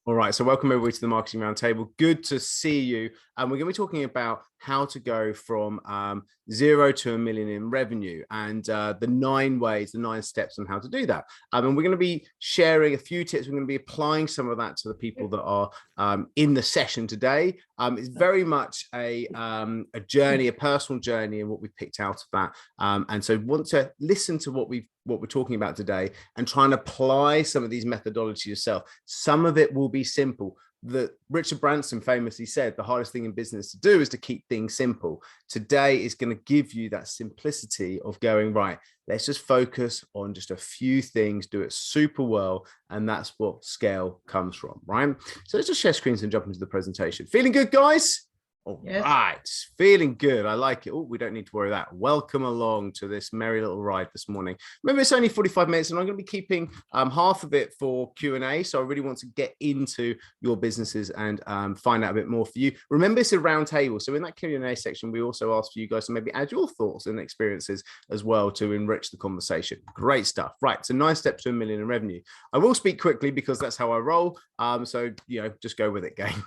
All right, so welcome everybody to the Marketing Roundtable. Good to see you. And we're going to be talking about how to go from 0 to $1 million in revenue and the 9 steps on how to do that. And we're going to be sharing a few tips. We're going to be applying some of that to the people that are in the session today. It's very much a journey, a personal journey, and what we picked out of that. And so want to listen to what we're talking about today and try and apply some of these methodologies yourself. Some of it will be simple. That Richard Branson famously said, the hardest thing in business to do is to keep things simple. Today is going to give you that simplicity of going, right, let's just focus on just a few things, do it super well. And that's what scale comes from, right? So let's just share screens and jump into the presentation. Feeling good, guys? All right, feeling good. I like it. Oh, we don't need to worry about that. Welcome along to this merry little ride this morning. Remember, it's only 45 minutes, and I'm going to be keeping half of it for Q&A. So I really want to get into your businesses and find out a bit more for you. Remember, it's a round table. So in that Q&A section, we also ask for you guys to maybe add your thoughts and experiences as well to enrich the conversation. Great stuff. Right, so 9 steps to $1 million in revenue. I will speak quickly because that's how I roll. So just go with it, gang.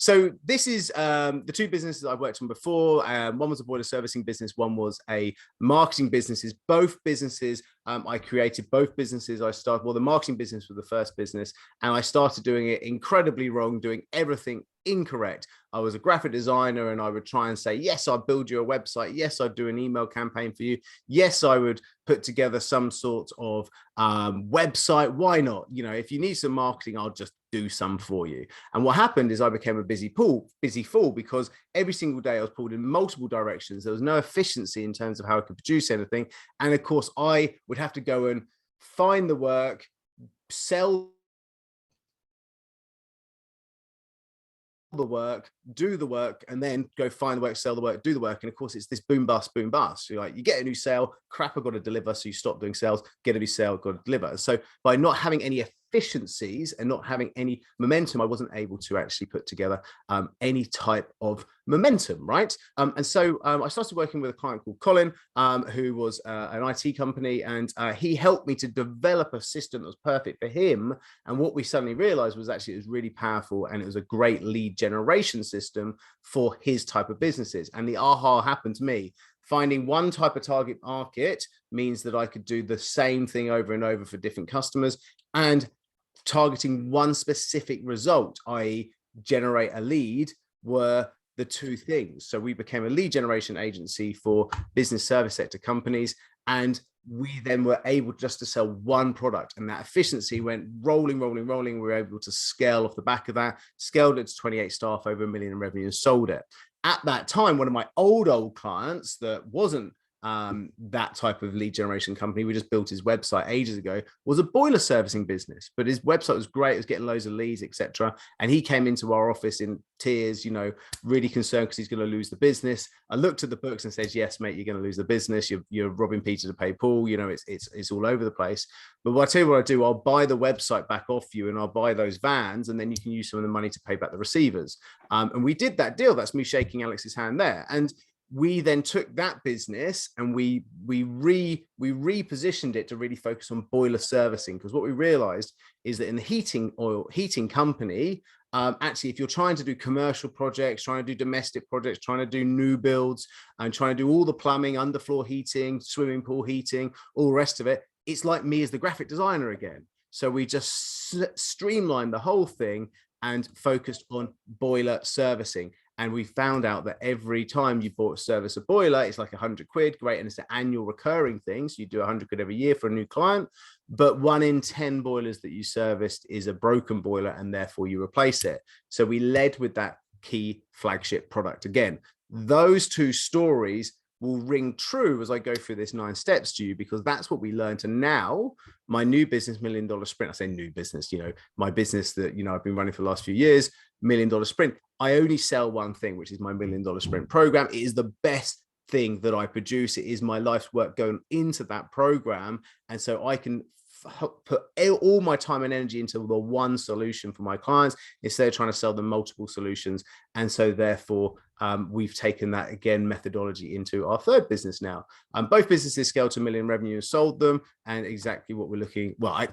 So this is the two businesses I've worked on before. One was a boiler servicing business. One was a marketing business. Both businesses I created. Both businesses I started. Well, the marketing business was the first business, and I started doing it incredibly wrong, doing everything incorrect. I was a graphic designer, and I would try and say, yes, I'll build you a website. Yes, I'd do an email campaign for you. Yes, I would put together some sort of website. Why not? If you need some marketing, I'll just do some for you. And what happened is I became a busy fool because every single day I was pulled in multiple directions. There was no efficiency in terms of how I could produce anything. And of course, I would have to go and find the work, sell the work, do the work, and then go find the work, sell the work, do the work. And of course, it's this boom bust, boom bust. You're like, you get a new sale, crap, I've got to deliver. So you stop doing sales, get a new sale, got to deliver. So by not having any efficiencies and not having any momentum, I wasn't able to actually put together any type of momentum, right? And so I started working with a client called Colin, who was an IT company, and he helped me to develop a system that was perfect for him. And what we suddenly realized was actually it was really powerful, and it was a great lead generation system for his type of businesses. And the aha happened to me. Finding one type of target market means that I could do the same thing over and over for different customers, and targeting one specific result, i.e. generate a lead, were the two things. So we became a lead generation agency for business service sector companies, and we then were able just to sell one product, and that efficiency went rolling. We were able to scale off the back of that, scaled it to 28 staff, over $1 million in revenue, and sold it. At that time, one of my old clients that wasn't that type of lead generation company, we just built his website ages ago, was a boiler servicing business, but his website was great. It was getting loads of leads, etc. And he came into our office in tears, really concerned because he's going to lose the business. I looked at the books and said, yes, mate, you're going to lose the business. You're robbing Peter to pay Paul. It's all over the place. But I tell you what I do, I'll buy the website back off you, and I'll buy those vans, and then you can use some of the money to pay back the receivers. And we did that deal. That's me shaking Alex's hand there. And we then took that business and we repositioned it to really focus on boiler servicing, because what we realized is that in the heating company, actually, if you're trying to do commercial projects, trying to do domestic projects, trying to do new builds, and trying to do all the plumbing, underfloor heating, swimming pool heating, all the rest of it, it's like me as the graphic designer again. So we just streamlined the whole thing and focused on boiler servicing. And we found out that every time you service a boiler, it's like 100 quid, great. And it's an annual recurring thing. So you do 100 quid every year for a new client, but 1 in 10 boilers that you serviced is a broken boiler, and therefore you replace it. So we led with that key flagship product. Again, those two stories will ring true as I go through this 9 steps to you, because that's what we learned. And now my new business, $1 Million Sprint, I say new business, my business that, I've been running for the last few years, $1 Million Sprint. I only sell one thing, which is my $1 Million Sprint program. It is the best thing that I produce. It is my life's work going into that program. And so I can put all my time and energy into the one solution for my clients instead of trying to sell them multiple solutions. And so therefore, we've taken that again methodology into our third business now. Both businesses scaled to $1 million revenue and sold them, and exactly what we're looking. Well,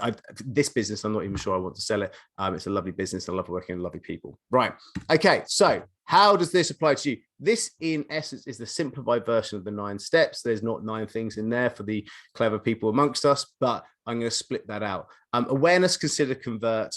this business, I'm not even sure I want to sell it. It's a lovely business. I love working with lovely people. Right. Okay. So how does this apply to you? This, in essence, is the simplified version of the 9 steps. There's not 9 things in there for the clever people amongst us, but I'm going to split that out. Awareness, consider, convert.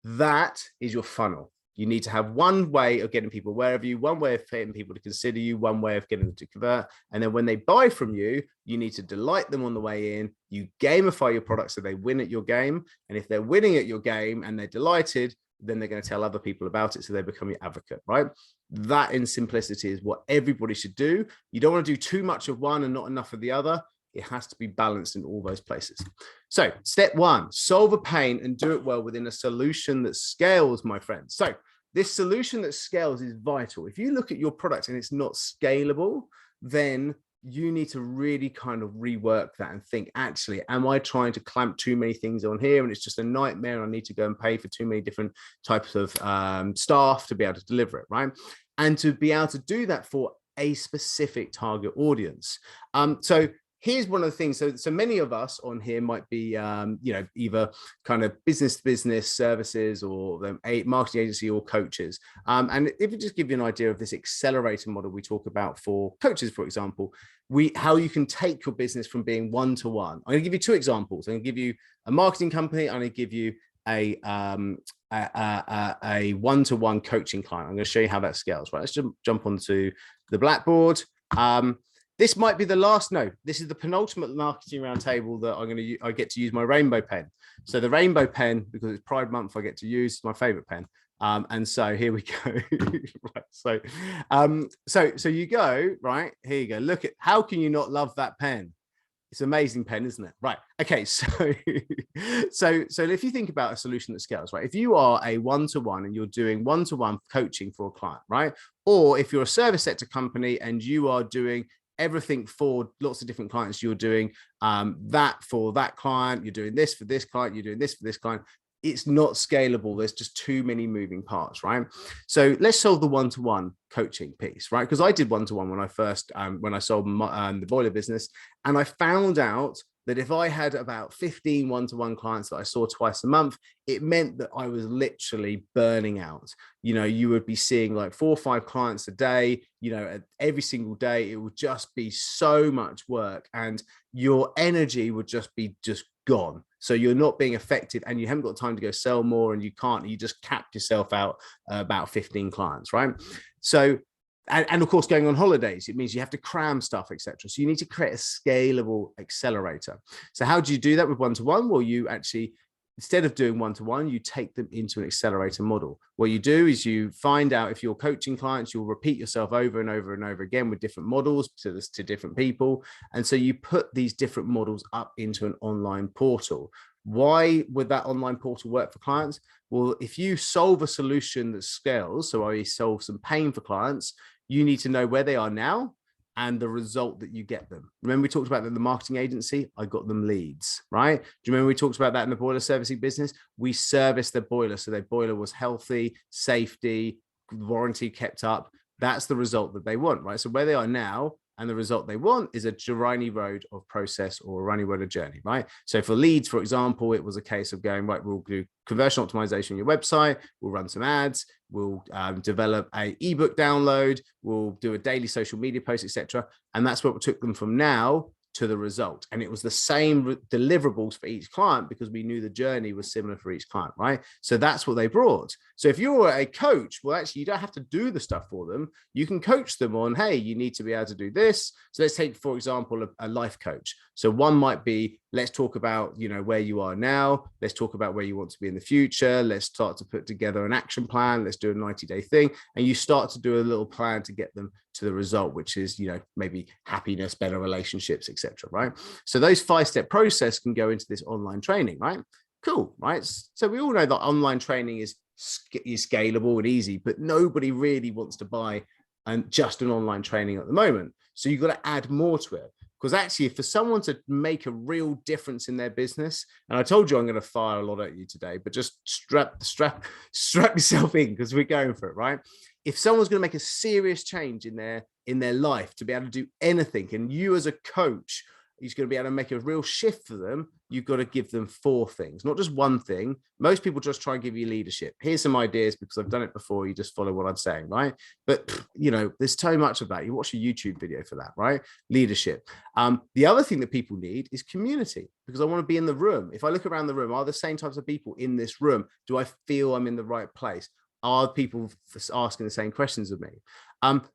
That is your funnel. You need to have one way of getting people aware of you, one way of getting people to consider you, one way of getting them to convert. And then when they buy from you, you need to delight them on the way in. You gamify your product so they win at your game. And if they're winning at your game and they're delighted, then they're going to tell other people about it. So they become your advocate, right? That in simplicity is what everybody should do. You don't want to do too much of one and not enough of the other. It has to be balanced in all those places. So step 1, solve a pain and do it well within a solution that scales, my friends. So this solution that scales is vital. If you look at your product and it's not scalable, then you need to really kind of rework that and think, actually, am I trying to clamp too many things on here? And it's just a nightmare. I need to go and pay for too many different types of staff to be able to deliver it, right? And to be able to do that for a specific target audience. So here's one of the things. So many of us on here might be, either kind of business to business services or a marketing agency or coaches. And if we just give you an idea of this accelerator model we talk about for coaches, for example, how you can take your business from being one-to-one. I'm going to give you 2 examples. I'm going to give you a marketing company. I'm going to give you a one-to-one coaching client. I'm going to show you how that scales. Right, let's jump onto the blackboard. This might be the last. No, this is the penultimate marketing roundtable that I get to use my rainbow pen. So the rainbow pen, because it's Pride Month, I get to use my favorite pen. And so here we go. Right. So you go, right, here you go. Look at, how can you not love that pen? It's an amazing pen, isn't it? Right. Okay. So if you think about a solution that scales, right? If you are a one-to-one and you're doing one-to-one coaching for a client, right? Or if you're a service sector company and you are doing everything for lots of different clients, you're doing that for that client, you're doing this for this client, you're doing this for this client. It's not scalable. There's just too many moving parts, right? So let's solve the one-to-one coaching piece, right? Because I did one-to-one when I first, when I sold the boiler business, and I found out that if I had about 15 one-to-one clients that I saw twice a month, it meant that I was literally burning out. You know, you would be seeing like 4 or 5 clients a day, you know, every single day. It would just be so much work and your energy would just be gone. So you're not being effective and you haven't got time to go sell more, and you just capped yourself out about 15 clients, right? So, and of course, going on holidays, it means you have to cram stuff, etc. So you need to create a scalable accelerator. So how do you do that with one-to-one? Well, you actually, instead of doing one-to-one, you take them into an accelerator model. What you do is you find out, if you're coaching clients, you'll repeat yourself over and over and over again with different models to different people. And so you put these different models up into an online portal. Why would that online portal work for clients? Well, if you solve a solution that scales, so I solve some pain for clients, you need to know where they are now and the result that you get them. Remember we talked about that in the marketing agency? I got them leads, right? Do you remember we talked about that in the boiler servicing business? We serviced the boiler, so their boiler was healthy, safety, warranty kept up. That's the result that they want, right? So where they are now and the result they want is a runny road of process or a runny road of journey, right? So for leads, for example, it was a case of going, right, we'll do conversion optimization on your website, we'll run some ads, we'll develop a ebook download, we'll do a daily social media post, etc. And that's what took them from now to the result. And it was the same deliverables for each client because we knew the journey was similar for each client, right? So that's what they brought. So if you're a coach, well, actually, you don't have to do the stuff for them. You can coach them on, hey, you need to be able to do this. So let's take, for example, a life coach. So one might be, let's talk about, you know, where you are now. Let's talk about where you want to be in the future. Let's start to put together an action plan. Let's do a 90-day thing. And you start to do a little plan to get them to the result, which is, you know, maybe happiness, better relationships, etc. Right? So those 5-step process can go into this online training, right? Cool, right? So we all know that online training is scalable and easy, but nobody really wants to buy just an online training at the moment. So you've got to add more to it. Because actually, for someone to make a real difference in their business, and I told you I'm going to fire a lot at you today, but just strap yourself in because we're going for it, right? If someone's going to make a serious change in their life to be able to do anything, and you as a coach is going to be able to make a real shift for them, you've got to give them 4 things, not just one thing. Most people just try and give you leadership. Here's some ideas because I've done it before. You just follow what I'm saying, right? But you know, there's so much of that. You watch a YouTube video for that, right? Leadership. The other thing that people need is community, because I want to be in the room. If I look around the room, are the same types of people in this room? Do I feel I'm in the right place? Are people asking the same questions of me?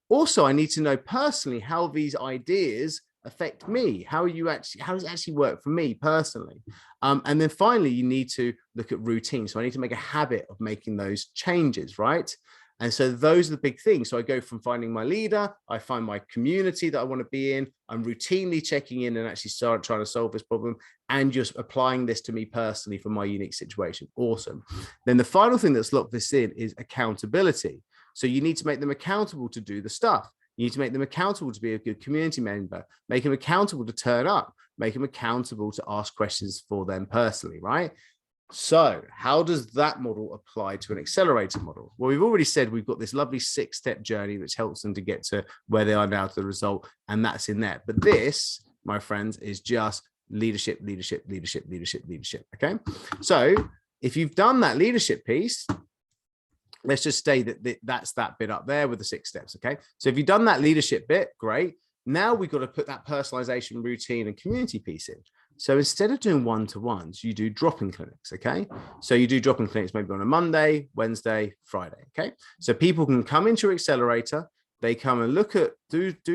Also, I need to know personally how these ideas affect me. How does it actually work for me personally? And then finally, you need to look at routine. So I need to make a habit of making those changes, right? And so those are the big things. So I go from finding my leader, I find my community that I want to be in. I'm routinely checking in and actually start trying to solve this problem and just applying this to me personally for my unique situation. Awesome. Then the final thing that's locked this in is accountability. So you need to make them accountable to do the stuff. You need to make them accountable to be a good community member, make them accountable to turn up, make them accountable to ask questions for them personally, right? So how does that model apply to an accelerator model? Well, we've already said we've got this lovely 6-step journey which helps them to get to where they are now to the result, and that's in there. But this, my friends, is just leadership, leadership, leadership, leadership, leadership. Okay. So if you've done that leadership piece, let's just say that's that bit up there with the 6 steps. Okay. So if you've done that leadership bit, great. Now we've got to put that personalization, routine, and community piece in. So instead of doing one-to-ones, you do drop-in clinics, okay? So you do drop-in clinics maybe on a Monday, Wednesday, Friday, okay? So people can come into your accelerator, they come and look at,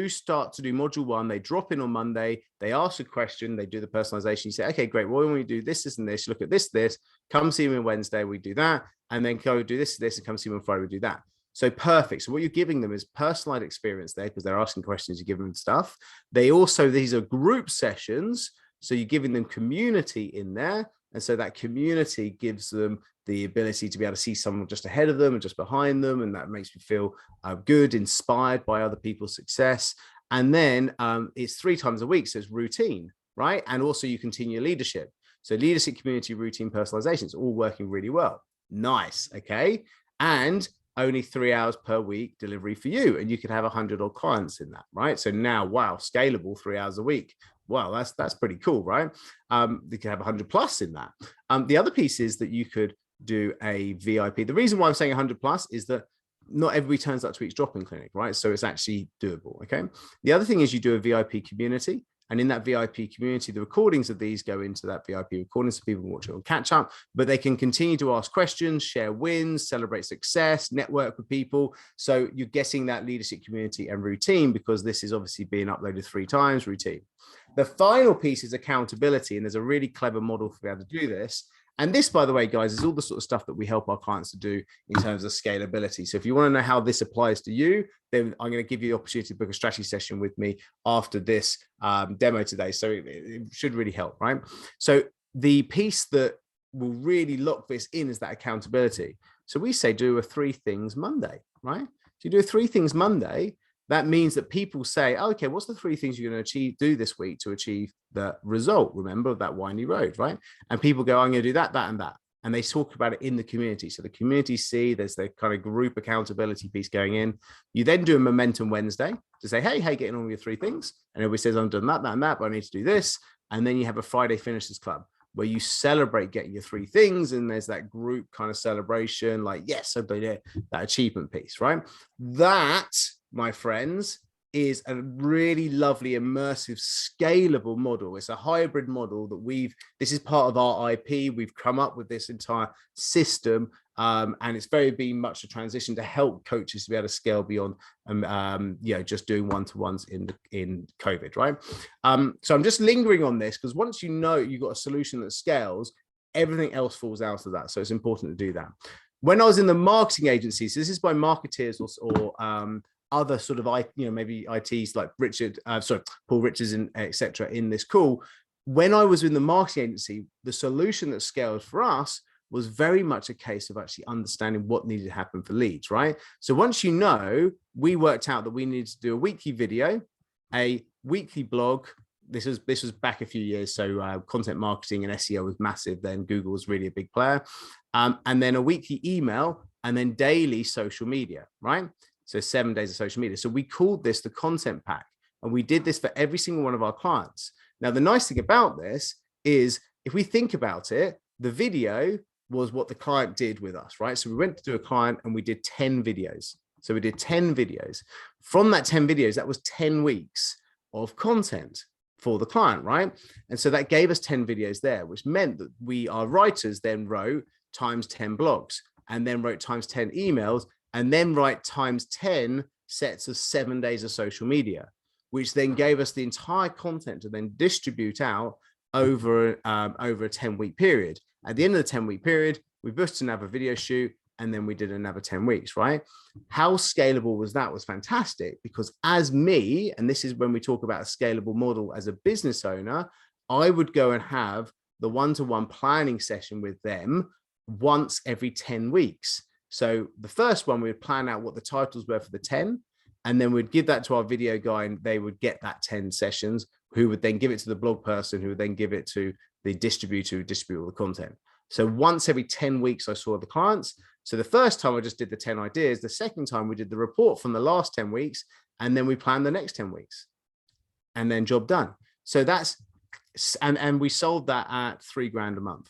start to do module 1, they drop in on Monday, they ask a question, they do the personalization, you say, okay, great, well, when we do this and this, look at this, come see me on Wednesday, we do that, and then go do this, and come see me on Friday, we do that. So perfect. So what you're giving them is personalized experience there because they're asking questions, you give them stuff. These are group sessions. So you're giving them community in there. And so that community gives them the ability to be able to see someone just ahead of them and just behind them. And that makes me feel good, inspired by other people's success. And then it's 3 times a week. So it's routine, right? And also you continue leadership. So leadership, community, routine, personalization, it's all working really well. Nice. Okay. And only 3 hours per week delivery for you. And you could have 100 odd clients in that, right? So now, wow, scalable 3 hours a week. Wow, that's pretty cool, right? You could have 100 plus in that. The other piece is that you could do a VIP. The reason why I'm saying 100 plus is that not everybody turns up to each drop-in clinic, right? So it's actually doable, okay? The other thing is you do a VIP community. And in that VIP community, the recordings of these go into that VIP recording so people can watch it on catch up, but they can continue to ask questions, share wins, celebrate success, network with people. So you're getting that leadership community and routine because this is obviously being uploaded 3 times routine. The final piece is accountability. And there's a really clever model for being able to do this. And this, by the way, guys, is all the sort of stuff that we help our clients to do in terms of scalability. So if you want to know how this applies to you, then I'm going to give you the opportunity to book a strategy session with me after this demo today. So it should really help, right? So the piece that will really lock this in is that accountability. So we say do a 3 things Monday, right? So you do a 3 things Monday. That means that people say, oh, okay, what's the 3 things you're going to do this week to achieve the result? Remember, of that windy road, right? And people go, I'm going to do that, that, and that. And they talk about it in the community. So the community see there's the kind of group accountability piece going in. You then do a momentum Wednesday to say, hey, getting on with your 3 things. And everybody says, I'm doing that, that, and that, but I need to do this. And then you have a Friday Finishers Club where you celebrate getting your 3 things. And there's that group kind of celebration, like, yes, I did it, that achievement piece, right? That, my friends, is a really lovely, immersive, scalable model. It's a hybrid model that this is part of our IP. We've come up with this entire system. And it's been much a transition to help coaches to be able to scale beyond, just doing one-to-ones in COVID, right? So I'm just lingering on this because once you know you've got a solution that scales, everything else falls out of that. So it's important to do that. When I was in the marketing agency, so this is by marketeers or other sort of, maybe ITs like Paul Richards and etc. in this call. When I was in the marketing agency, the solution that scaled for us was very much a case of actually understanding what needed to happen for leads, right? So once we worked out that we needed to do a weekly video, a weekly blog, this was back a few years. So content marketing and SEO was massive. Then Google was really a big player. And then a weekly email, and then daily social media, right? So 7 days of social media. So we called this the content pack. And we did this for every single one of our clients. Now, the nice thing about this is if we think about it, the video was what the client did with us, right? So we went to do a client and we did 10 videos. So we did 10 videos. From that 10 videos, that was 10 weeks of content for the client, right? And so that gave us 10 videos there, which meant that our writers then wrote times 10 blogs, and then wrote times 10 emails, and then write times 10 sets of 7 days of social media, which then gave us the entire content to then distribute out over a 10-week period. At the end of the 10-week period, we booked another video shoot, and then we did another 10 weeks, right? How scalable was that? Was fantastic, because as me, and this is when we talk about a scalable model as a business owner, I would go and have the one-to-one planning session with them once every 10 weeks. So the first one, we would plan out what the titles were for the 10, and then we'd give that to our video guy, and they would get that 10 sessions, who would then give it to the blog person, who would then give it to the distributor who distribute all the content. So once every 10 weeks, I saw the clients. So the first time I just did the 10 ideas. The second time we did the report from the last 10 weeks, and then we planned the next 10 weeks, and then job done. So that's, and we sold that at $3,000 a month.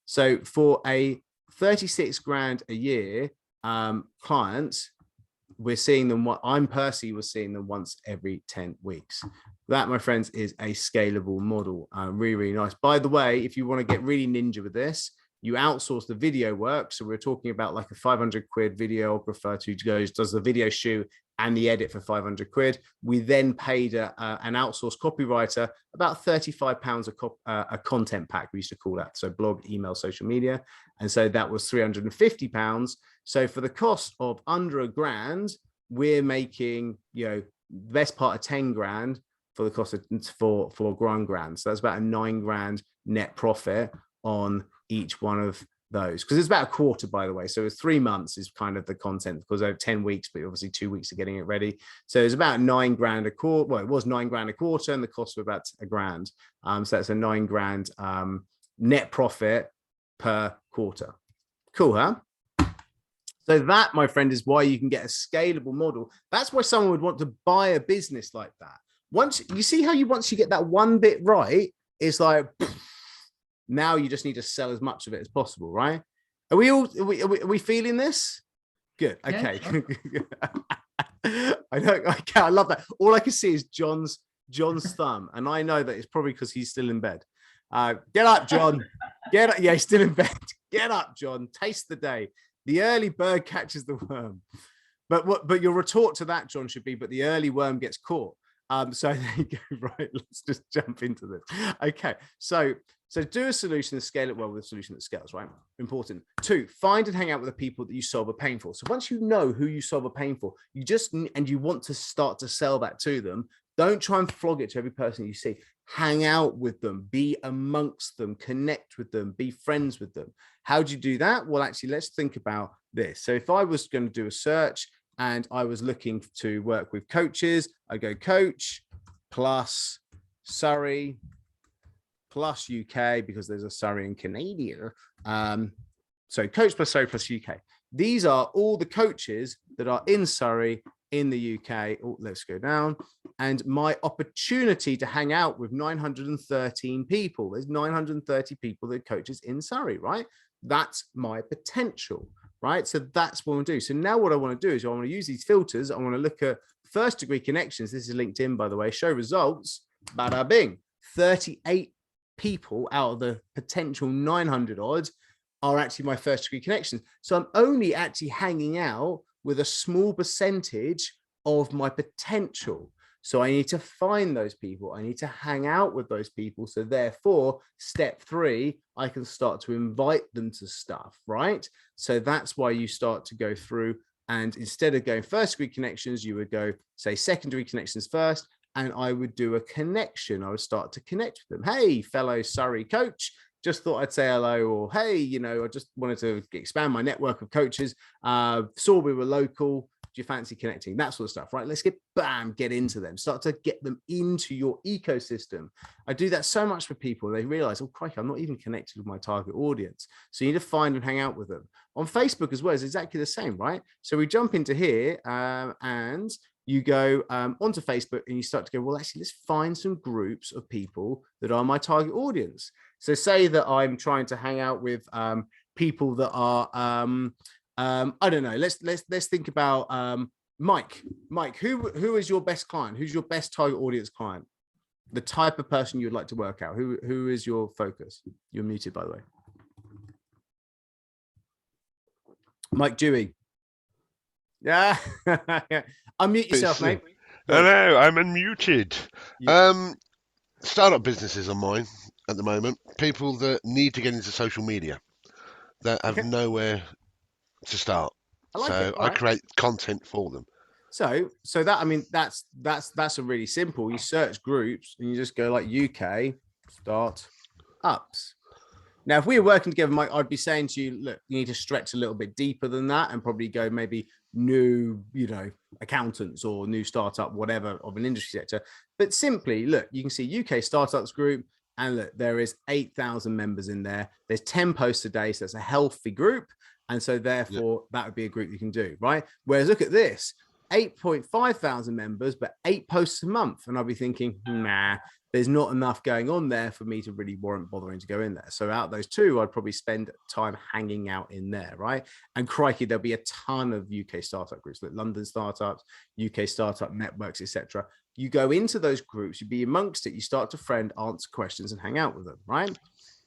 So for a 36 grand a year clients, we're seeing them, what I'm personally was seeing them once every 10 weeks. That, my friends, is a scalable model. Really, really nice. By the way, if you want to get really ninja with this, you outsource the video work. So we're talking about like a 500 quid videographer who goes, does the video shoot and the edit for 500 quid. We then paid an outsourced copywriter about £35 a content pack, we used to call that. So blog, email, social media. And so that was £350. So for the cost of under £1,000, we're making, the best part of 10 grand for the cost of for £1,000. So that's about a 9 grand net profit on each one of those, because it's about a quarter, by the way. So it's 3 months is kind of the content, because over 10 weeks, but obviously 2 weeks of getting it ready. So it's about 9 grand a quarter. Well, it was 9 grand a quarter, and the cost was about £1,000. So that's a 9 grand net profit per quarter. Cool, huh? So that, my friend, is why you can get a scalable model. That's why someone would want to buy a business like that. Once you see how once you get that one bit right, it's like, now you just need to sell as much of it as possible, right? Are we feeling this? Good. Okay. Yeah, I love that. All I can see is John's thumb, and I know that it's probably because he's still in bed. Get up, John. Get up. Yeah, he's still in bed. Get up, John. Taste the day. The early bird catches the worm. But your retort to that, John, should be, but the early worm gets caught. So there you go. Right. Let's just jump into this. Okay. So do a solution and scale it well with a solution that scales, right? Important. 2, find and hang out with the people that you solve a pain for. So once you know who you solve a pain for, you want to start to sell that to them, don't try and flog it to every person you see. Hang out with them, be amongst them, connect with them, be friends with them. How do you do that? Well, actually, let's think about this. So if I was going to do a search and I was looking to work with coaches, I go coach plus Surrey plus UK, because there's a Surrey in Canada. So coach plus Surrey plus UK. These are all the coaches that are in Surrey, in the UK. Oh, let's go down. And my opportunity to hang out with 913 people. There's 930 people that are coaches in Surrey, right? That's my potential, right? So that's what I want to do. So now what I want to do is I want to use these filters. I want to look at first degree connections. This is LinkedIn, by the way. Show results. Bada bing. 38 people out of the potential 900 odds are actually my first degree connections. So I'm only actually hanging out with a small percentage of my potential. So I need to find those people. I need to hang out with those people. So therefore, step 3, I can start to invite them to stuff, right? So that's why you start to go through, and instead of going first degree connections, you would go, say, secondary connections first, and I would do a connection. I would start to connect with them. Hey, fellow Surrey coach, just thought I'd say hello. Or, hey, I just wanted to expand my network of coaches. Saw we were local. Do you fancy connecting? That sort of stuff, right? Let's get into them. Start to get them into your ecosystem. I do that so much for people. They realize, oh, crikey, I'm not even connected with my target audience. So you need to find and hang out with them. On Facebook as well is exactly the same, right? So we jump into here and you go onto Facebook and you start to go, well, actually, let's find some groups of people that are my target audience. So say that I'm trying to hang out with people that are, I don't know, let's think about Mike. Mike, who is your best client? Who's your best target audience client? The type of person you'd like to work out. Who is your focus? You're muted, by the way. Mike Dewey. Yeah. Unmute yourself, mate. Hello, I'm unmuted. Yeah. Startup businesses are mine at the moment. People that need to get into social media that have nowhere to start. I create content for them. So that, I mean, that's a really simple. You search groups and you just go like UK startups. Now, if we were working together, Mike, I'd be saying to you, look, you need to stretch a little bit deeper than that and probably go maybe new, accountants or new startup, whatever of an industry sector. But simply, look, you can see UK startups group, and look, there is 8,000 members in there. There's 10 posts a day, so it's a healthy group. And so therefore, that would be a group you can do, right? Whereas look at this, 8.5 thousand members, but 8 posts a month. And I'll be thinking, nah, there's not enough going on there for me to really warrant bothering to go in there. So out of those two, I'd probably spend time hanging out in there, right? And crikey, there'll be a ton of UK startup groups, like London startups, UK startup networks, etc. You go into those groups, you be amongst it, you start to friend, answer questions and hang out with them, right?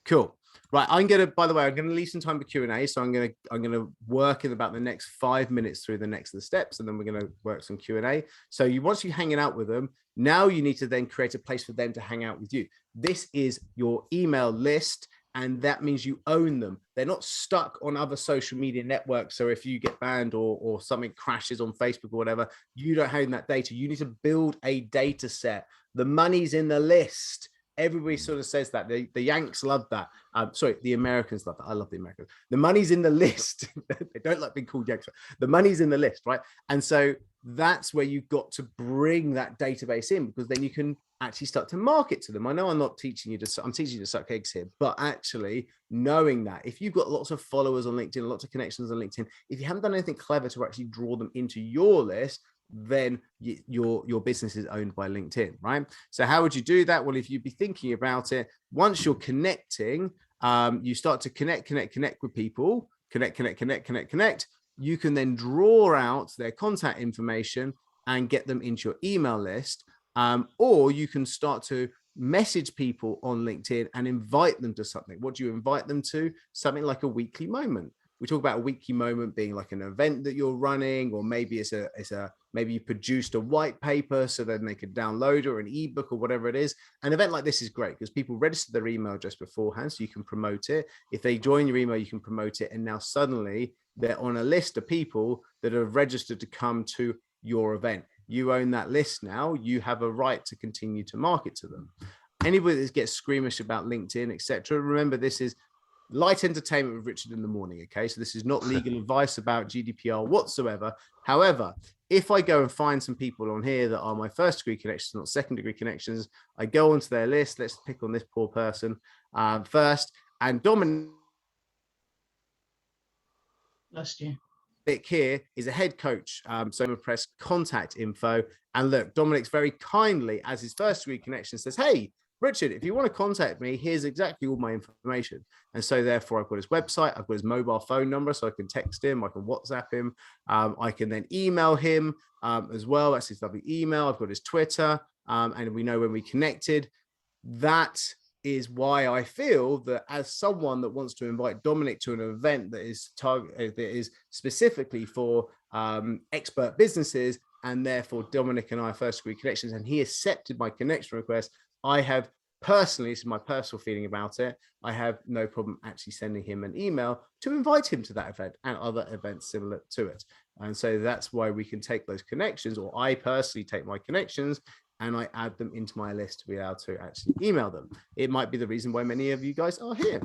Cool. Right, I'm gonna, by the way, I'm gonna leave some time for Q&A. So I'm gonna work in about the next 5 minutes through the next of the steps, and then we're gonna work some Q&A. So once you're hanging out with them, now you need to then create a place for them to hang out with you. This is your email list, and that means you own them. They're not stuck on other social media networks. So if you get banned or something crashes on Facebook or whatever, you don't own that data. You need to build a data set. The money's in the list. Everybody sort of says that. The Yanks love that. Sorry, the Americans love that. I love the Americans. The money's in the list. They don't like being called Yanks. The money's in the list, right? And so that's where you've got to bring that database in, because then you can actually start to market to them. I know I'm not teaching you to, I'm teaching you to suck eggs here, but actually knowing that if you've got lots of followers on LinkedIn, lots of connections on LinkedIn, if you haven't done anything clever to actually draw them into your list, then your business is owned by LinkedIn, right? So how would you do that? Well, if you'd be thinking about it, once you're connecting, you start to connect with people, connect. You can then draw out their contact information and get them into your email list. Or you can start to message people on LinkedIn and invite them to something. What do you invite them to? Something like a weekly moment. We talk about a weekly moment being like an event that you're running, or maybe maybe you produced a white paper so then they could download or an ebook or whatever it is. An event like this is great because people register their email just beforehand, so you can promote it. If they join your email, you can promote it, and now suddenly they're on a list of people that have registered to come to your event. You own that list now. You have a right to continue to market to them. Anybody that gets squeamish about LinkedIn, etc., remember this is light entertainment with Richard in the morning. Okay, so this is not legal advice about GDPR whatsoever. However, if I go and find some people on here that are my first degree connections, not second degree connections, I go onto their list. Let's pick on this poor person first. And Dominic here is a head coach. So I'm going to press contact info. And look, Dominic's very kindly, as his first degree connection, says, hey, Richard, if you want to contact me, here's exactly all my information. And so therefore I've got his website, I've got his mobile phone number, so I can text him, I can WhatsApp him, I can then email him as well. That's his lovely email. I've got his Twitter, and we know when we connected. That is why I feel that as someone that wants to invite Dominic to an event that is specifically for expert businesses, and therefore Dominic and I are first degree connections, and he accepted my connection request, I have personally, this is my personal feeling about it, I have no problem actually sending him an email to invite him to that event and other events similar to it. And so that's why we can take those connections, or I personally take my connections and I add them into my list to be able to actually email them. It might be the reason why many of you guys are here.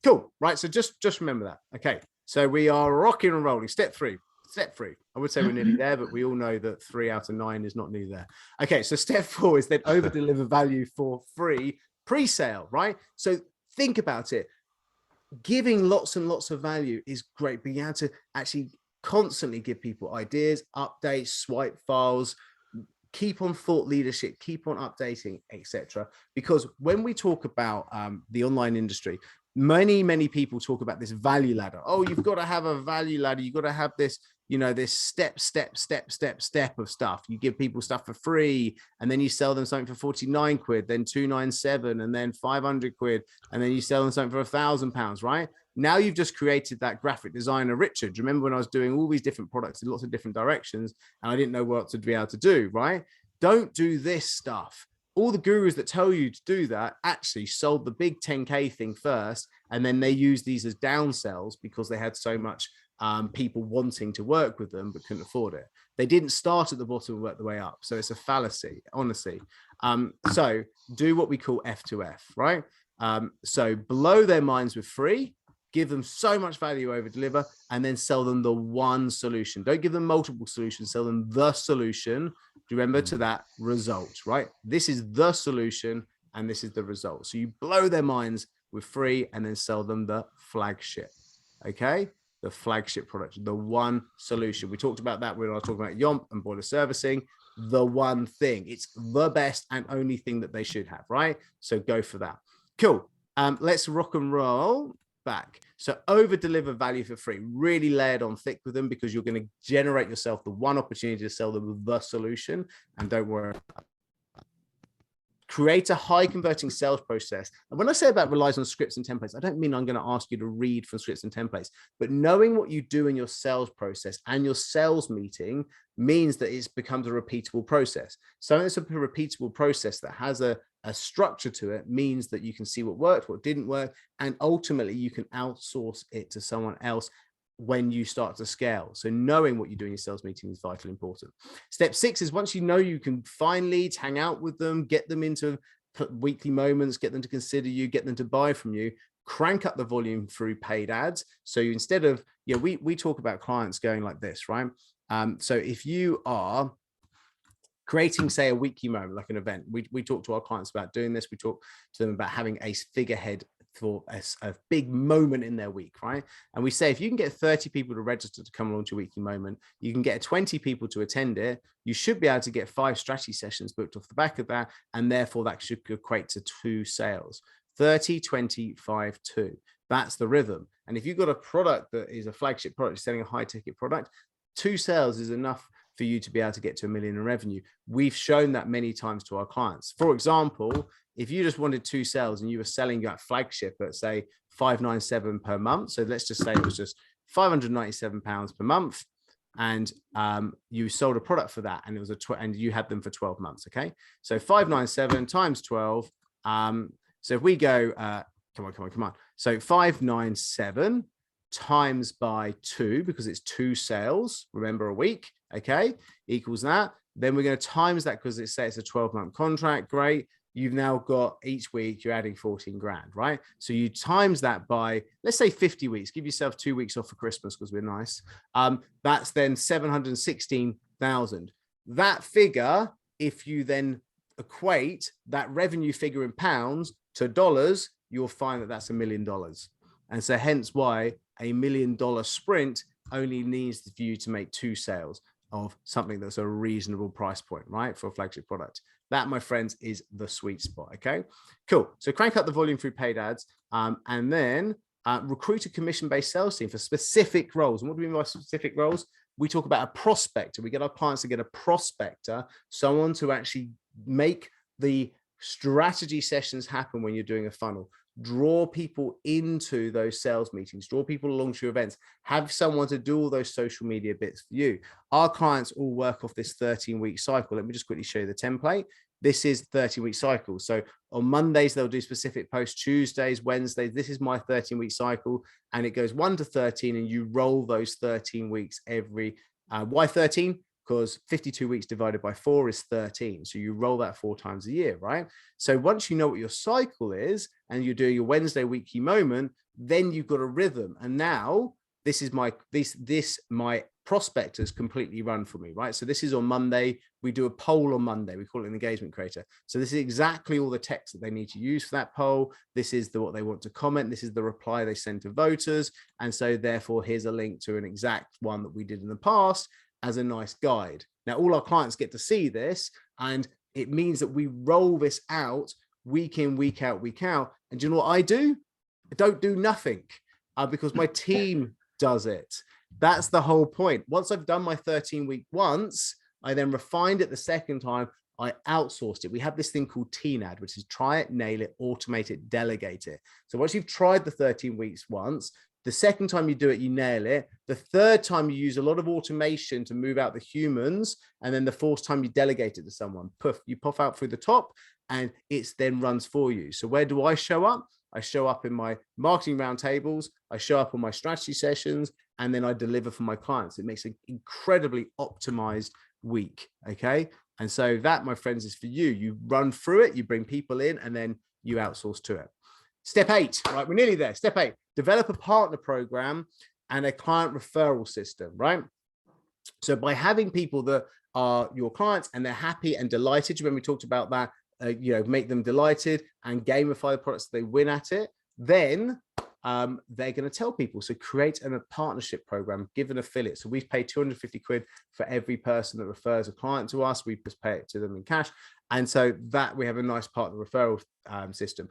Cool, right? So just remember that. Okay, so we are rocking and rolling. Step 3. step 3. I would say we're nearly there, but we all know that 3 out of 9 is not nearly there. Okay, so step 4 is then over deliver value for free pre-sale, right? So think about it. Giving lots and lots of value is great. Being able to actually constantly give people ideas, updates, swipe files, keep on thought leadership, keep on updating, etc. Because when we talk about the online industry, many people talk about this value ladder. Oh, you've got to have a value ladder. You've got to have this, this step of stuff. You give people stuff for free, and then you sell them something for 49 quid, then 297, and then 500 quid, and then you sell them something for £1,000, right? Now you've just created that graphic designer Richard. Remember when I was doing all these different products in lots of different directions and I didn't know what to be able to do, right? Don't do this stuff. All the gurus that tell you to do that actually sold the big 10K thing first, and then they used these as down sells because they had so much people wanting to work with them but couldn't afford it. They didn't start at the bottom and work the way up. So it's a fallacy, honestly. So do what we call F2F, right? So blow their minds with free, give them so much value over deliver, and then sell them the one solution. Don't give them multiple solutions, sell them the solution. Remember to that result, right? This is the solution and this is the result. So you blow their minds with free and then sell them the flagship, okay? The flagship product, the one solution. We talked about that when I was talking about Yomp and boiler servicing. The one thing, it's the best and only thing that they should have, right? So go for that. Cool. Let's rock and roll back. So over deliver value for free, really lay it on thick with them, because you're going to generate yourself the one opportunity to sell them the solution. And don't worry about that. Create a high converting sales process. And when I say about relies on scripts and templates, I don't mean I'm going to ask you to read from scripts and templates, but knowing what you do in your sales process and your sales meeting means that it becomes a repeatable process. So it's a repeatable process that has a structure to it, means that you can see what worked, what didn't work, and ultimately you can outsource it to someone else when you start to scale. So knowing what you do in your sales meeting is vitally important. Step 6 is once you know you can find leads, hang out with them, get them into weekly moments, get them to consider you, get them to buy from you, crank up the volume through paid ads. So you, instead of, we talk about clients going like this, right? So if you are creating, say, a weekly moment, like an event, we talk to our clients about doing this. We talk to them about having a figurehead for a big moment in their week, right? And we say, if you can get 30 people to register to come along to a weekly moment, you can get 20 people to attend it, you should be able to get 5 strategy sessions booked off the back of that. And therefore that should equate to 2 sales, 30, 20, 5, 2. That's the rhythm. And if you've got a product that is a flagship product, selling a high ticket product, 2 sales is enough for you to be able to get to $1 million in revenue. We've shown that many times to our clients. For example, if you just wanted 2 sales and you were selling that flagship at, say, $597 per month. So let's just say it was just £597 per month, and you sold a product for that, and it was and you had them for 12 months. Okay, so 597 times 12. So if we go, come on. So 597 times by 2, because it's 2 sales, remember, a week, okay, equals that. Then we're going to times that, because it's a 12-month contract. Great. You've now got, each week you're adding 14 grand, right? So you times that by, let's say 50 weeks, give yourself 2 weeks off for Christmas because we're nice. That's then 716,000. That figure, if you then equate that revenue figure in pounds to dollars, you'll find that that's $1 million. And so hence why $1 million sprint only needs for you to make 2 sales of something that's a reasonable price point, right, for a flagship product. That, my friends, is the sweet spot. Okay, cool. So crank up the volume through paid ads, and then recruit a commission-based sales team for specific roles. And what do we mean by specific roles? We talk about a prospector. We get our clients to get a prospector, someone to actually make the strategy sessions happen when you're doing a funnel. Draw people into those sales meetings, draw people along to your events, have someone to do all those social media bits for you. Our clients all work off this 13-week cycle. Let me just quickly show you the template. This is 13-week cycle. So on Mondays, they'll do specific posts, Tuesdays, Wednesdays. This is my 13-week cycle, and it goes 1 to 13, and you roll those 13 weeks every, why 13? Because 52 weeks divided by 4 is 13. So you roll that 4 times a year, right? So once you know what your cycle is and you're doing your Wednesday weekly moment, then you've got a rhythm. And now this is my prospectors completely run for me, right? So this is on Monday. We do a poll on Monday. We call it an engagement creator. So this is exactly all the text that they need to use for that poll. This is what they want to comment. This is the reply they send to voters. And so therefore, here's a link to an exact one that we did in the past as a nice guide. Now, all our clients get to see this, and it means that we roll this out week in, week out, week out. And do you know what I do? I don't do nothing because my team does it. That's the whole point. Once I've done my 13-week once, I then refined it the second time. I outsourced it. We have this thing called TNAD, which is try it, nail it, automate it, delegate it. So once you've tried the 13 weeks once, the second time you do it, you nail it. The third time you use a lot of automation to move out the humans. And then the fourth time you delegate it to someone. Poof, you puff out through the top and it then runs for you. So where do I show up? I show up in my marketing roundtables. I show up on my strategy sessions, and then I deliver for my clients. It makes an incredibly optimized week. Okay. And so that, my friends, is for you. You run through it, you bring people in, and then you outsource to it. Step 8, right? We're nearly there. Step 8, develop a partner program and a client referral system, right? So by having people that are your clients and they're happy and delighted, when we talked about that, make them delighted and gamify the products so they win at it, then they're going to tell people. So create a partnership program, give an affiliate. So we pay 250 quid for every person that refers a client to us. We just pay it to them in cash. And so that we have a nice partner referral system.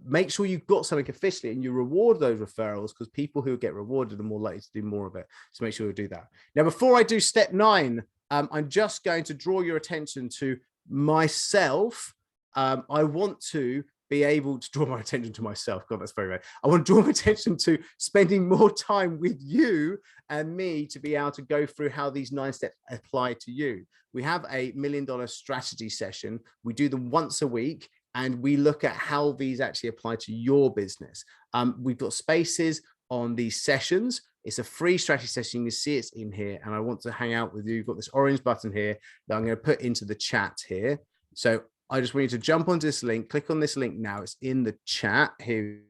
Make sure you've got something officially and you reward those referrals, because people who get rewarded are more likely to do more of it. So make sure you do that. Now, before I do step 9, I'm just going to draw your attention to myself. I want to be able to draw my attention to myself. God, that's very rare. I want to draw my attention to spending more time with you and me to be able to go through how these 9 steps apply to you. We have a $1 million strategy session. We do them once a week, and we look at how these actually apply to your business. We've got spaces on these sessions. It's a free strategy session. You can see it's in here, and I want to hang out with you. You've got this orange button here that I'm going to put into the chat here. So I just want you to jump onto this link, click on this link now. It's in the chat. Here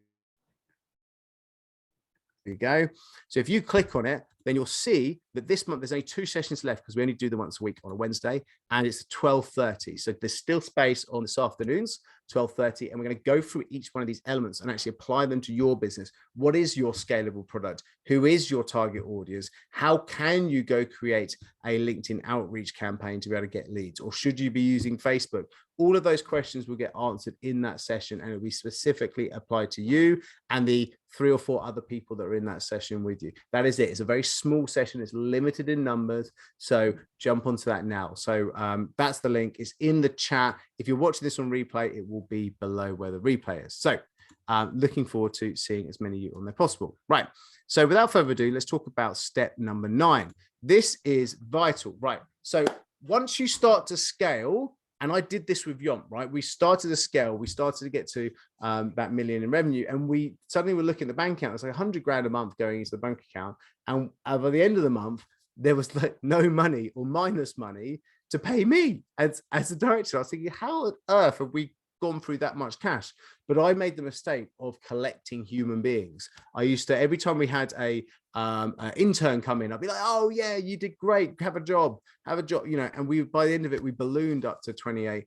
you go. So if you click on it, then you'll see that this month there's only 2 sessions left, because we only do them once a week on a Wednesday, and it's 12:30. So there's still space on this afternoons, 12:30, and we're going to go through each one of these elements and actually apply them to your business. What is your scalable product? Who is your target audience? How can you go create a LinkedIn outreach campaign to be able to get leads? Or should you be using Facebook? All of those questions will get answered in that session, and it'll be specifically applied to you and the 3 or 4 other people that are in that session with you. That is it. It's a very small session. It's limited in numbers. So jump onto that now. So that's the link. It's in the chat. If you're watching this on replay, it will be below where the replay is. So looking forward to seeing as many of you on there possible. Right. So without further ado, let's talk about step number 9. This is vital, right? So once you start to scale, and I did this with Yomp, right? We started to scale. We started to get to that $1 million in revenue, and we suddenly were looking at the bank account. It's like 100 grand a month going into the bank account. And by the end of the month, there was like no money or minus money to pay me as a director. I was thinking, how on earth have we gone through that much cash? But I made the mistake of collecting human beings. I used to, every time we had an intern come in, I'd be like, oh yeah, you did great, have a job, and we, by the end of it, we ballooned up to 28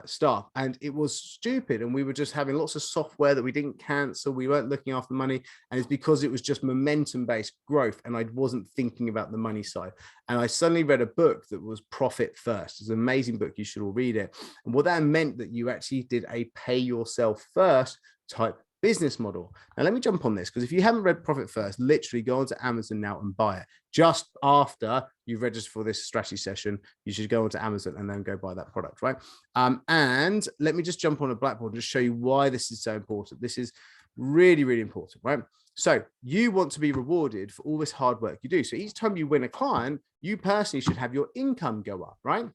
staff, and it was stupid. And we were just having lots of software that we didn't cancel. We weren't looking after money, and it's because it was just momentum-based growth, and I wasn't thinking about the money side. And I suddenly read a book that was Profit First. It's an amazing book. You should all read it. And what that meant, that you actually did a pay yourself first type business model. Now let me jump on this, because if you haven't read Profit First, literally go onto Amazon now and buy it. Just after you've registered for this strategy session, you should go onto Amazon and then go buy that product, right? And let me just jump on a blackboard and just show you why this is so important. This is really, really important, right? So you want to be rewarded for all this hard work you do. So each time you win a client, you personally should have your income go up, right?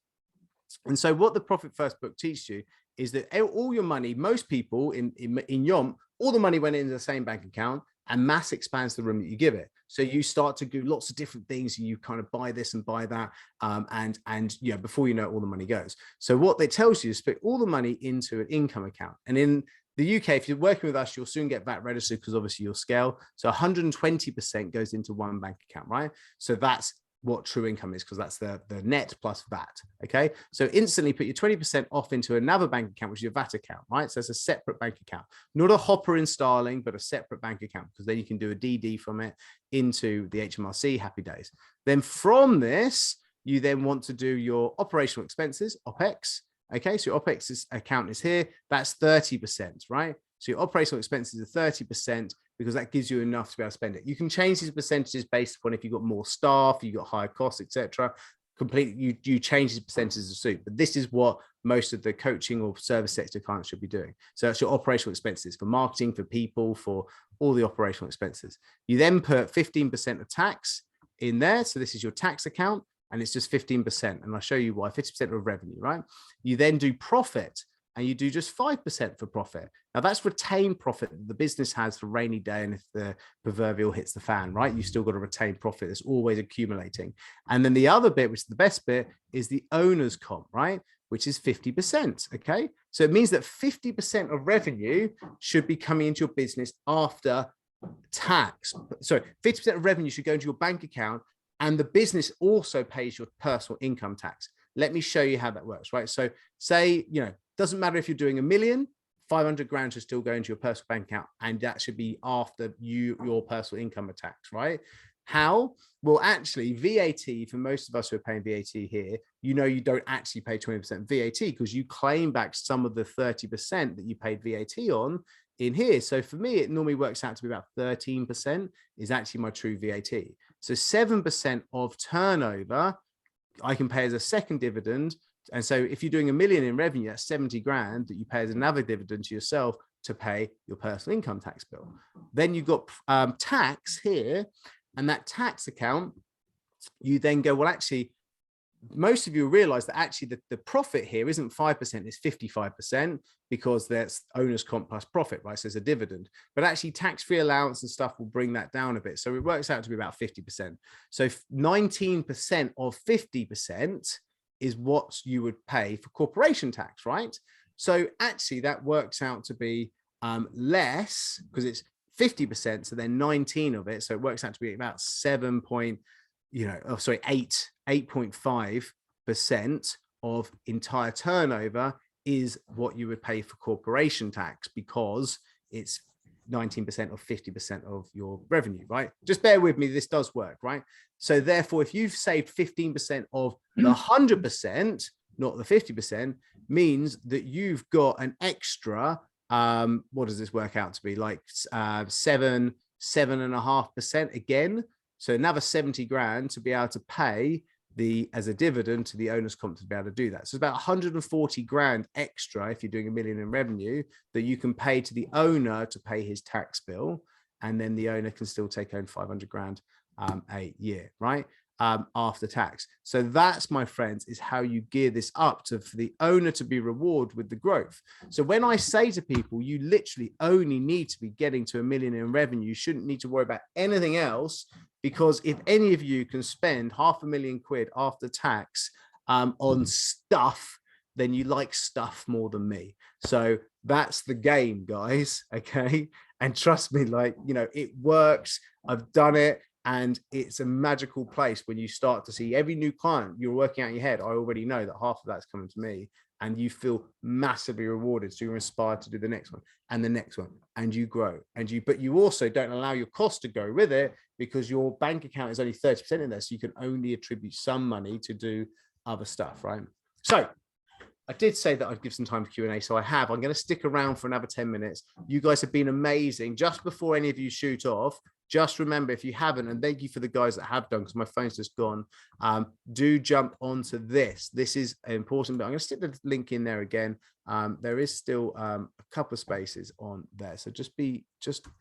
And so what the Profit First book teaches you is that all your money, most people in Yomp, all the money went into the same bank account, and mass expands the room that you give it. So you start to do lots of different things. You kind of buy this and buy that. And before you know it, all the money goes. So what they tells you is split all the money into an income account. And in the UK, if you're working with us, you'll soon get VAT registered, because obviously you'll scale. So 120% goes into one bank account, right? So that's what true income is, because that's the net plus VAT. Okay, so instantly put your 20% off into another bank account, which is your VAT account, right? So it's a separate bank account, not a hopper in Starling, but a separate bank account, because then you can do a DD from it into the HMRC. Happy days. Then from this, you then want to do your operational expenses, OPEX. Okay, so your OPEX account is here. That's 30%, right? So your operational expenses are 30%, because that gives you enough to be able to spend it. You can change these percentages based upon if you've got more staff, you've got higher costs, etc. Completely, you change these percentages to suit. But this is what most of the coaching or service sector clients should be doing. So that's your operational expenses for marketing, for people, for all the operational expenses. You then put 15% of tax in there. So this is your tax account, and it's just 15%. And I'll show you why. 50% of revenue, right? You then do profit, and you do just 5% for profit. Now that's retained profit that the business has for rainy day, and if the proverbial hits the fan, right, you still got to retain profit. It's always accumulating. And then the other bit, which is the best bit, is the owner's comp, right, which is 50%. Okay, so it means that 50% of revenue should be coming into your business after tax. So 50% of revenue should go into your bank account, and the business also pays your personal income tax. Let me show you how that works, right? So say, doesn't matter if you're doing $1 million, 500 grand should still go into your personal bank account, and that should be after your personal income tax, right? How? Well, actually, VAT, for most of us who are paying VAT here, you don't actually pay 20% VAT, because you claim back some of the 30% that you paid VAT on in here. So for me, it normally works out to be about 13% is actually my true VAT. So 7% of turnover I can pay as a second dividend. And so if you're doing $1 million in revenue, that's 70 grand that you pay as another dividend to yourself to pay your personal income tax bill. Then you've got tax here, and that tax account, you then go, well, actually, most of you realize that actually the profit here isn't 5%, it's 55%, because that's owner's comp plus profit, right? So it's a dividend, but actually tax-free allowance and stuff will bring that down a bit. So it works out to be about 50%. So 19% of 50% is what you would pay for corporation tax, right? So actually that works out to be less, because it's 50%, so then 19 of it, so it works out to be about 8.5% of entire turnover is what you would pay for corporation tax, because it's 19% or 50% of your revenue, right? Just bear with me, this does work, right? So therefore, if you've saved 15% of the 100%, not the 50%, means that you've got an extra, what does this work out to be? Like 7.5% again. So another 70 grand to be able to pay as a dividend to the owner's comp to be able to do that. So it's about 140 grand extra if you're doing $1 million in revenue that you can pay to the owner to pay his tax bill. And then the owner can still take home 500 grand a year, right? After tax. So that's, my friends, is how you gear this up for the owner to be rewarded with the growth. So when I say to people, you literally only need to be getting to $1 million in revenue, you shouldn't need to worry about anything else, because if any of you can spend £500,000 after tax on stuff, then you like stuff more than me. So that's the game, guys. Okay. And trust me, it works. I've done it. And it's a magical place when you start to see every new client you're working out in your head. I already know that half of that's coming to me, and you feel massively rewarded. So you're inspired to do the next one and the next one, and you grow. But you also don't allow your cost to go with it, because your bank account is only 30% in there. So you can only attribute some money to do other stuff, right? So I did say that I'd give some time for Q&A, so I have. I'm going to stick around for another 10 minutes. You guys have been amazing. Just before any of you shoot off, just remember, if you haven't, and thank you for the guys that have done, because my phone's just gone, do jump onto this. This is important, but I'm going to stick the link in there again. There is still a couple of spaces on there. So just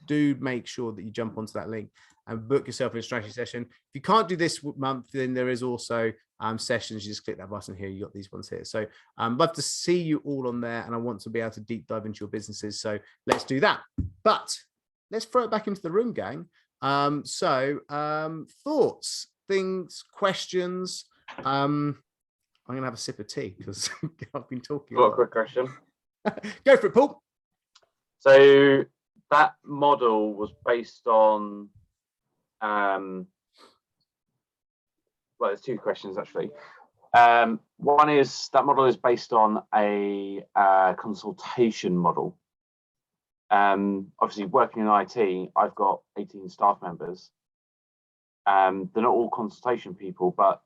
do make sure that you jump onto that link and book yourself in a strategy session. If you can't do this month, then there is also sessions. You just click that button here. You got these ones here. So I'd love to see you all on there, and I want to be able to deep dive into your businesses. So let's do that. But let's throw it back into the room, gang. Thoughts, things, questions. I'm gonna have a sip of tea because I've been talking. Got a quick question. Go for it, Paul. So that model was based on well, there's two questions actually. One is that model is based on a consultation model. Obviously, working in IT, I've got 18 staff members. They're not all consultation people, but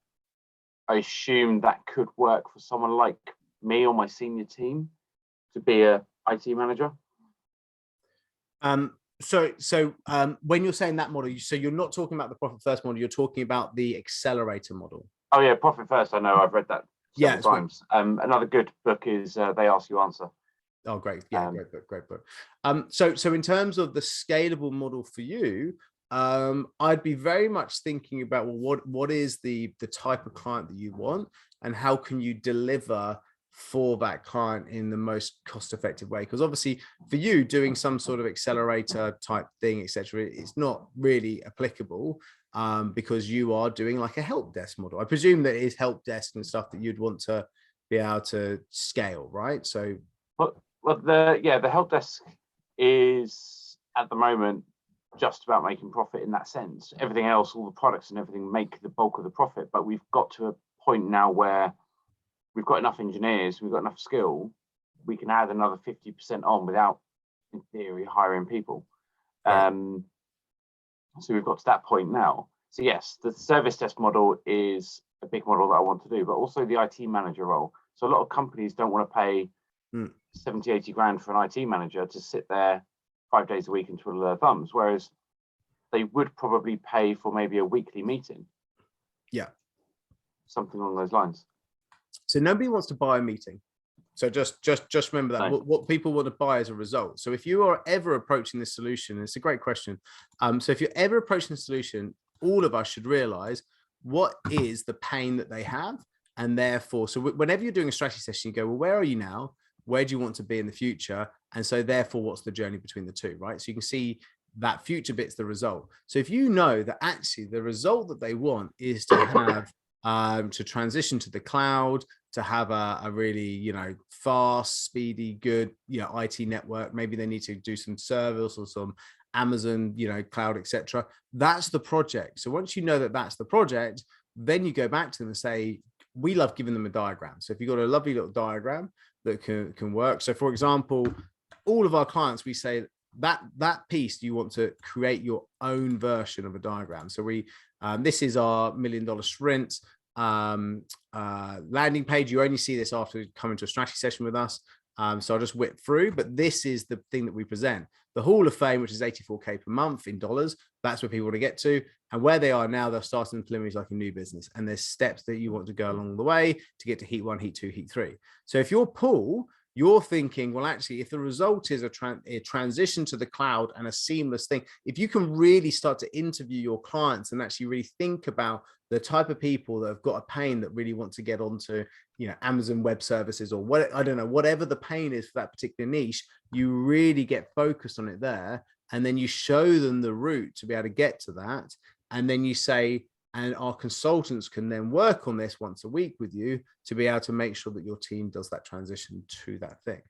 I assume that could work for someone like me or my senior team to be a IT manager. So when you're saying that model, so you're not talking about the profit first model, you're talking about the accelerator model. Oh yeah, profit first. I know, I've read that several times. Another good book is They Ask You Answer. Oh, great. Yeah, great book. So in terms of the scalable model for you, I'd be very much thinking about, well, what is the type of client that you want, and how can you deliver for that client in the most cost-effective way? Because obviously for you, doing some sort of accelerator type thing, etc., it's not really applicable, because you are doing like a help desk model. I presume that it is help desk and stuff that you'd want to be able to scale, right? So well, the help desk is at the moment just about making profit in that sense. Everything else, all the products and everything, make the bulk of the profit. But we've got to a point now where we've got enough engineers, we've got enough skill, we can add another 50% on without, in theory, hiring people. Right. So we've got to that point now. So yes, the service desk model is a big model that I want to do, but also the IT manager role. So a lot of companies don't want to pay 70, 80 grand for an IT manager to sit there 5 days a week and twiddle their thumbs, whereas they would probably pay for maybe a weekly meeting. Yeah. Something along those lines. So nobody wants to buy a meeting. So just remember that. No. What people want to buy is a result. So if you are ever approaching this solution, it's a great question. So if you're ever approaching the solution, all of us should realize what is the pain that they have. And therefore, so whenever you're doing a strategy session, you go, well, where are you now? Where do you want to be in the future? And so therefore, what's the journey between the two, right? So you can see that future bit's the result. So if you know that actually the result that they want is to have to transition to the cloud, to have a really, fast, speedy, good, IT network. Maybe they need to do some service or some Amazon, cloud, etc. That's the project. So once you know that that's the project, then you go back to them and say, we love giving them a diagram. So if you've got a lovely little diagram that can work. So for example, all of our clients, we say that piece, you want to create your own version of a diagram. So this is our $1 million sprint landing page. You only see this after coming to a strategy session with us. So I'll just whip through, but this is the thing that we present. The Hall of Fame, which is 84K per month in dollars, that's where people want to get to. And where they are now, they're starting the preliminaries like a new business. And there's steps that you want to go along the way to get to heat 1, heat 2, heat 3. So if you're Paul, you're thinking, well, actually, if the result is a transition to the cloud and a seamless thing, if you can really start to interview your clients and actually really think about the type of people that have got a pain that really want to get onto, Amazon Web Services or what, I don't know, whatever the pain is for that particular niche, you really get focused on it there. And then you show them the route to be able to get to that. And then you say, and our consultants can then work on this once a week with you to be able to make sure that your team does that transition to that thing.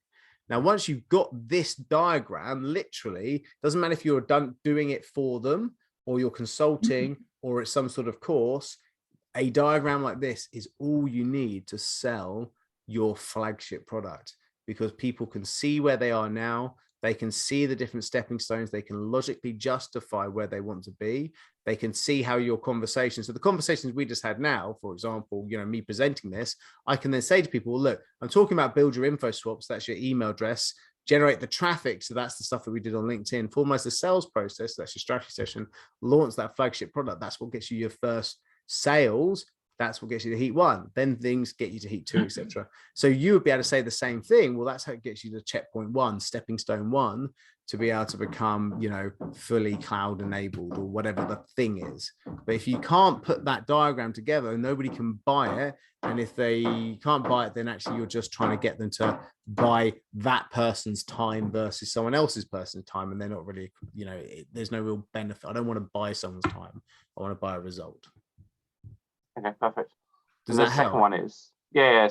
Now, once you've got this diagram, literally, doesn't matter if you're doing it for them or you're consulting or it's some sort of course, a diagram like this is all you need to sell your flagship product, because people can see where they are now. They can see the different stepping stones. They can logically justify where they want to be. They can see how your conversations, so the conversations we just had now, for example, me presenting this, I can then say to people, look, I'm talking about build your info swaps. That's your email address, generate the traffic. So that's the stuff that we did on LinkedIn. Formalize the sales process. That's your strategy session. Launch that flagship product. That's what gets you your first sales. That's what gets you to heat 1. Then things get you to heat 2, etc. So you would be able to say the same thing. Well, that's how it gets you to checkpoint 1, stepping stone 1, to be able to become, fully cloud enabled or whatever the thing is. But if you can't put that diagram together, nobody can buy it. And if they can't buy it, then actually you're just trying to get them to buy that person's time versus someone else's person's time. And they're not really, there's no real benefit. I don't want to buy someone's time. I want to buy a result. Okay, perfect. Does and that the help? second one is,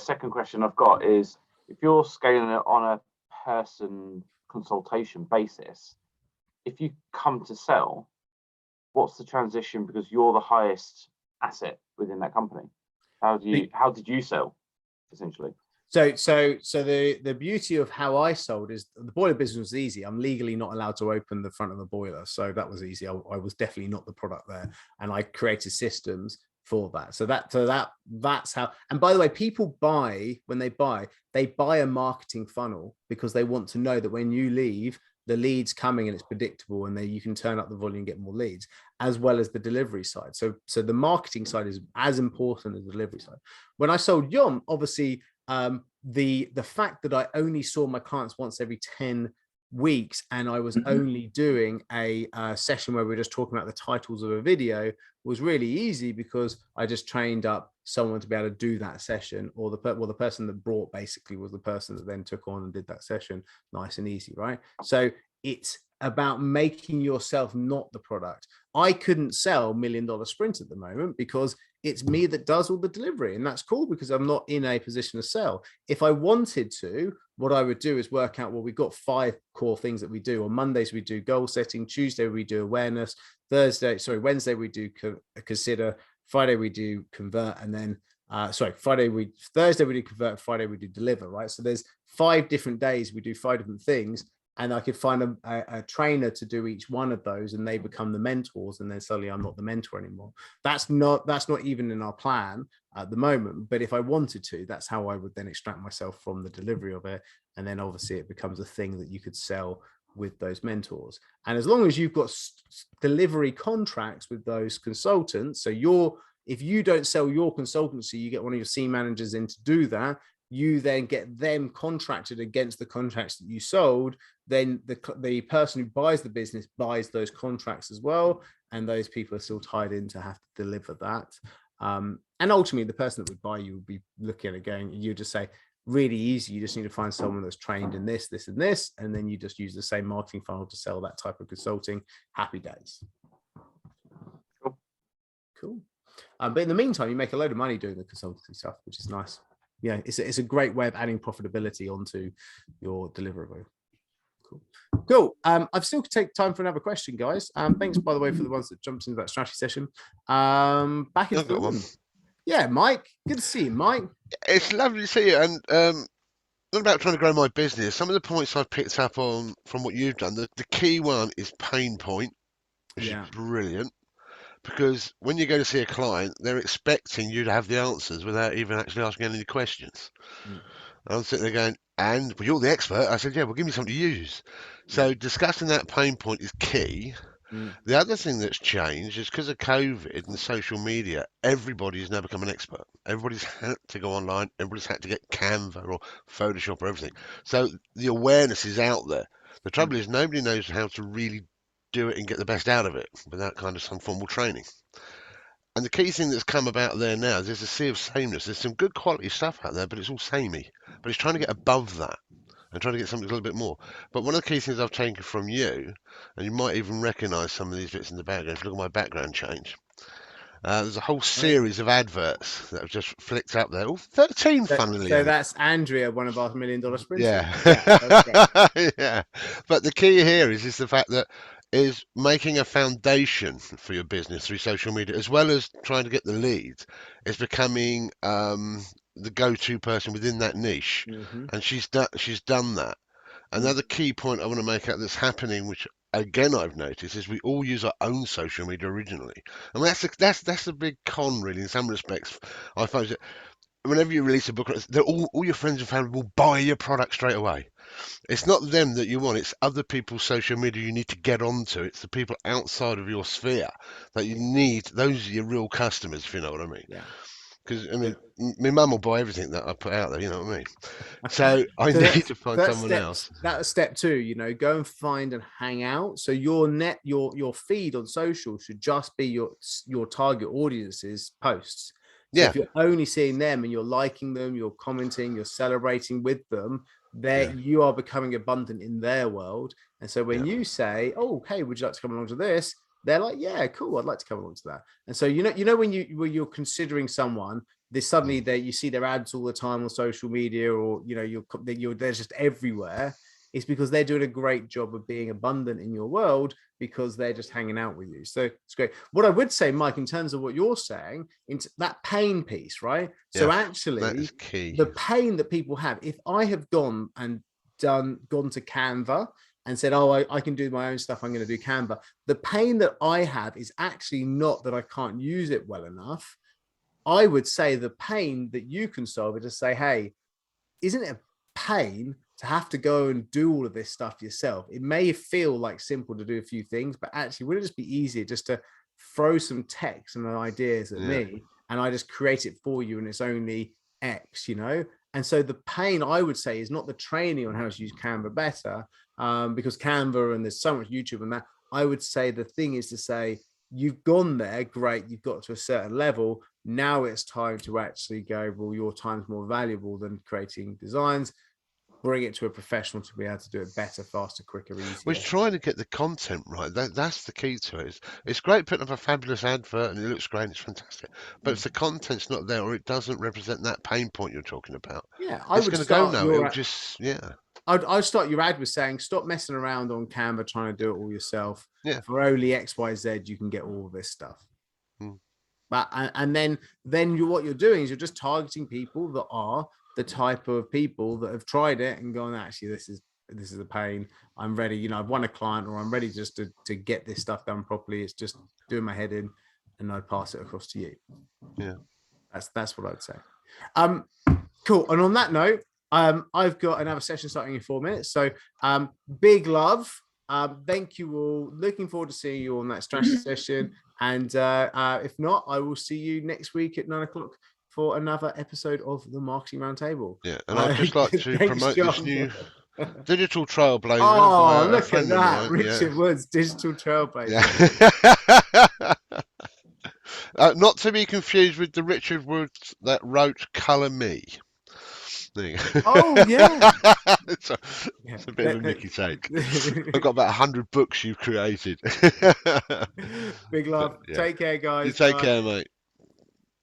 second question I've got is, if you're scaling it on a person consultation basis, if you come to sell, what's the transition? Because you're the highest asset within that company? How did you sell, essentially? So the beauty of how I sold is the boiler business was easy. I'm legally not allowed to open the front of the boiler, so that was easy. I was definitely not the product there, and I created systems for that. So that's how. And by the way, people buy when they buy a marketing funnel because they want to know that when you leave, the leads coming and it's predictable, and then you can turn up the volume and get more leads, as well as the delivery side. So the marketing side is as important as the delivery side. When I sold Yom, obviously, the fact that I only saw my clients once every 10 weeks, and I was only doing a session where we were just talking about the titles of a video, was really easy because I just trained up someone to be able to do that session, or the person that brought basically was the person that then took on and did that session. Nice and easy, right? So it's about making yourself not the product. I couldn't sell $1 million sprint at the moment because it's me that does all the delivery, and that's cool because I'm not in a position to sell. If I wanted to, what I would do is work out, well, we've got 5 core things that we do. On Mondays, we do goal setting. Tuesday, we do awareness. Wednesday, we do consider. Friday, we do convert. And then, Thursday, we do convert. Friday, we do deliver, right? So there's 5 different days. We do 5 different things. And I could find a trainer to do each one of those, and they become the mentors. And then suddenly I'm not the mentor anymore. That's not even in our plan at the moment. But if I wanted to, that's how I would then extract myself from the delivery of it. And then obviously it becomes a thing that you could sell with those mentors. And as long as you've got delivery contracts with those consultants, so if you don't sell your consultancy, you get one of your C managers in to do that. You then get them contracted against the contracts that you sold. Then the person who buys the business buys those contracts as well, and those people are still tied in to have to deliver that. And ultimately, the person that would buy you would be looking at it going, you just say, really easy. You just need to find someone that's trained in this, this, and this, and then you just use the same marketing funnel to sell that type of consulting. Happy days. Cool. But in the meantime, you make a load of money doing the consultancy stuff, which is nice. Yeah, it's a great way of adding profitability onto your deliverable. Cool. I've still take time for another question, guys. Thanks, by the way, for the ones that jumped into that strategy session. Back into the room. Yeah, Mike. Good to see you, Mike. It's lovely to see you. And not about trying to grow my business. Some of the points I've picked up on from what you've done, the key one is pain point, which is brilliant. Because when you go to see a client, they're expecting you to have the answers without even actually asking any questions. I'm sitting there going, well, you're the expert. I said, yeah, well, give me something to use. So discussing that pain point is key. The other thing that's changed is because of COVID and social media, everybody's now become an expert. Everybody's had to go online. Everybody's had to get Canva or Photoshop or everything. So the awareness is out there. The trouble is nobody knows how to really do it and get the best out of it without kind of some formal training. And the key thing that's come about there now is there's a sea of sameness. There's some good quality stuff out there, but it's all samey. But it's trying to get above that and trying to get something a little bit more. But one of the key things I've taken from you, and you might even recognise some of these bits in the background, if you look at my background change, there's a whole series of adverts that have just flicked up there. All 13, funnily enough. So that's Andrea, one of our $1 million sprinters. Yeah. Yeah. But the key here is the fact that is making a foundation for your business through social media, as well as trying to get the leads, is becoming the go-to person within that niche. And she's done that. Another key point I want to make out that's happening, which again I've noticed, is we all use our own social media originally, and that's a big con really in some respects. I find that whenever you release a book, all your friends and family will buy your product straight away. It's not them that you want, it's other people's social media you need to get onto. It's the people outside of your sphere that you need. Those are your real customers, if you know what I mean. Yeah. Because I mean, my mum will buy everything that I put out there. You know what I mean? So I need to find someone else. That's step 2. Go and find and hang out. So your feed on social should just be your target audience's posts. So if you're only seeing them and you're liking them, you're commenting, you're celebrating with them, you are becoming abundant in their world. And so when you say, "Oh, hey, would you like to come along to this?" they're like, "Yeah, cool, I'd like to come along to that." And so when you're considering someone, suddenly you see their ads all the time on social media, or they're just everywhere. It's because they're doing a great job of being abundant in your world, because they're just hanging out with you. So it's great. What I would say, Mike, in terms of what you're saying, into that pain piece, right? So actually, that's key. The pain that people have, if I have gone to Canva and said, oh, I can do my own stuff, I'm going to do Canva. The pain that I have is actually not that I can't use it well enough. I would say the pain that you can solve is to say, hey, isn't it a pain to have to go and do all of this stuff yourself? It may feel like simple to do a few things, but actually would it just be easier just to throw some text and ideas at me, and I just create it for you, and it's only X, you know? And so the pain, I would say, is not the training on how to use Canva better, because Canva, and there's so much YouTube on that. I would say the thing is to say, you've gone there, great, you've got to a certain level. Now it's time to actually go, well, your time's more valuable than creating designs. Bring it to a professional to be able to do it better, faster, quicker, easier. We're trying to get the content right. That's the key to it. It's great putting up a fabulous advert and it looks great, it's fantastic. But if the content's not there, or it doesn't represent that pain point you're talking about, it's going to go now. It'll just, I'd start your ad with saying, stop messing around on Canva trying to do it all yourself. For only XYZ, you can get all of this stuff. But and then what you're doing is you're just targeting people that are the type of people that have tried it and gone, actually, this is a pain. I'm ready. You know, I've won a client, or I'm ready just to get this stuff done properly. It's just doing my head in, and I pass it across to you. Yeah, that's what I'd say. Cool. And on that note, I've got another session starting in 4 minutes. So big love. Thank you all. Looking forward to seeing you on that strategy session. And if not, I will see you next week at 9 o'clock for another episode of the Marketing Roundtable. Yeah, and I'd just like to promote John. this new digital trailblazer. Oh, look at that, Richard Woods, digital trailblazer. Not to be confused with the Richard Woods that wrote Colour Me. There you go. Oh, yeah. It's a bit of a Mickey take. I've got about 100 books you've created. Big love. Take care, guys. You take care, mate.